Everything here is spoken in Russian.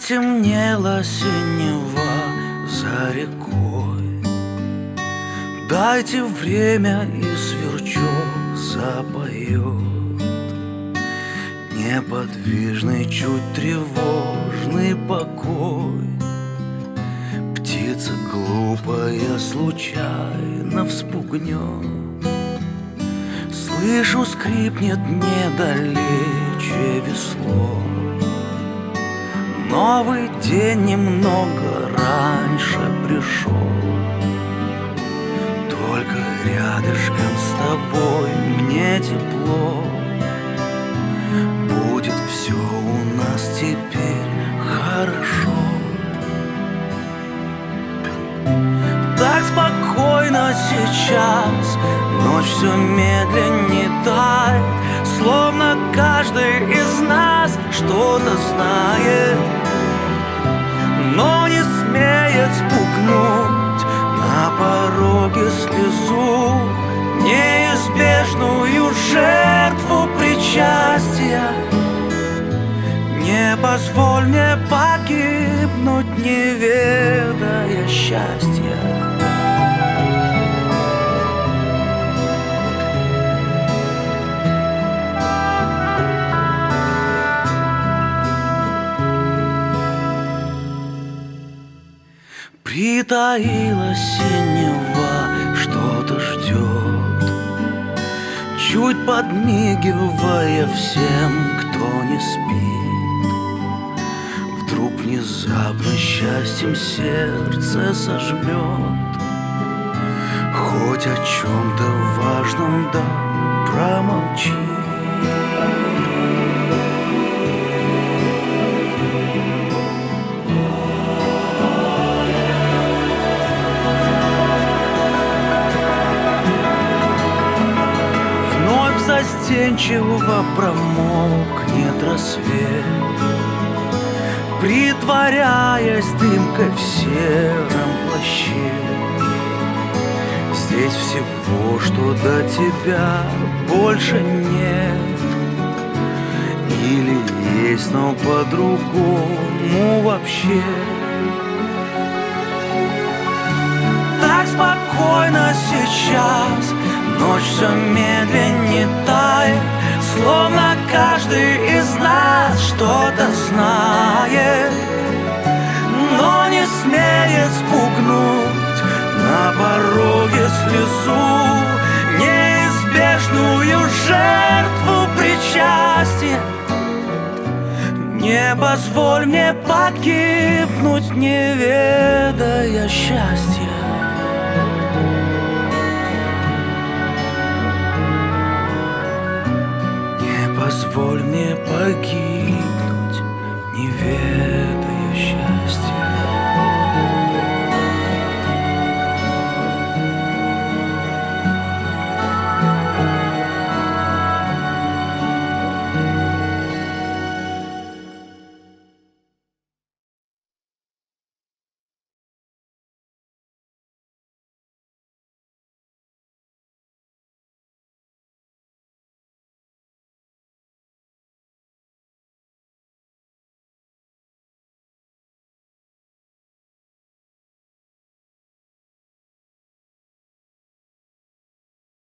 Потемнела синева за рекой. Дайте время, и сверчок запоет. Неподвижный, чуть тревожный покой. Птица глупая случайно вспугнет. Слышу, скрипнет недалече весло. Новый день немного раньше пришел. Только рядышком с тобой мне тепло. Будет все у нас теперь хорошо. Так спокойно сейчас, ночь все медленнее тает, словно каждый из нас что-то знает, но не смеет спугнуть на пороге слезу, неизбежную жертву причастия. Не позволь мне погибнуть, не ведая счастья. Притаилась синева, что-то ждет, чуть подмигивая всем, кто не спит. Вдруг внезапно счастьем сердце сожмет. Хоть о чем-то важном, да промолчи. Застенчиво промокнет рассвет, притворяясь дымкой в сером плаще. Здесь всего, что до тебя больше нет. Или есть, но по-другому вообще. Так спокойно сейчас, ночь все медленнее тает, словно каждый из нас что-то знает, но не смеет спугнуть на пороге слезу, неизбежную жертву причастия. Не позволь мне погибнуть, не ведая счастья. Позволь мне погибнуть, не верь.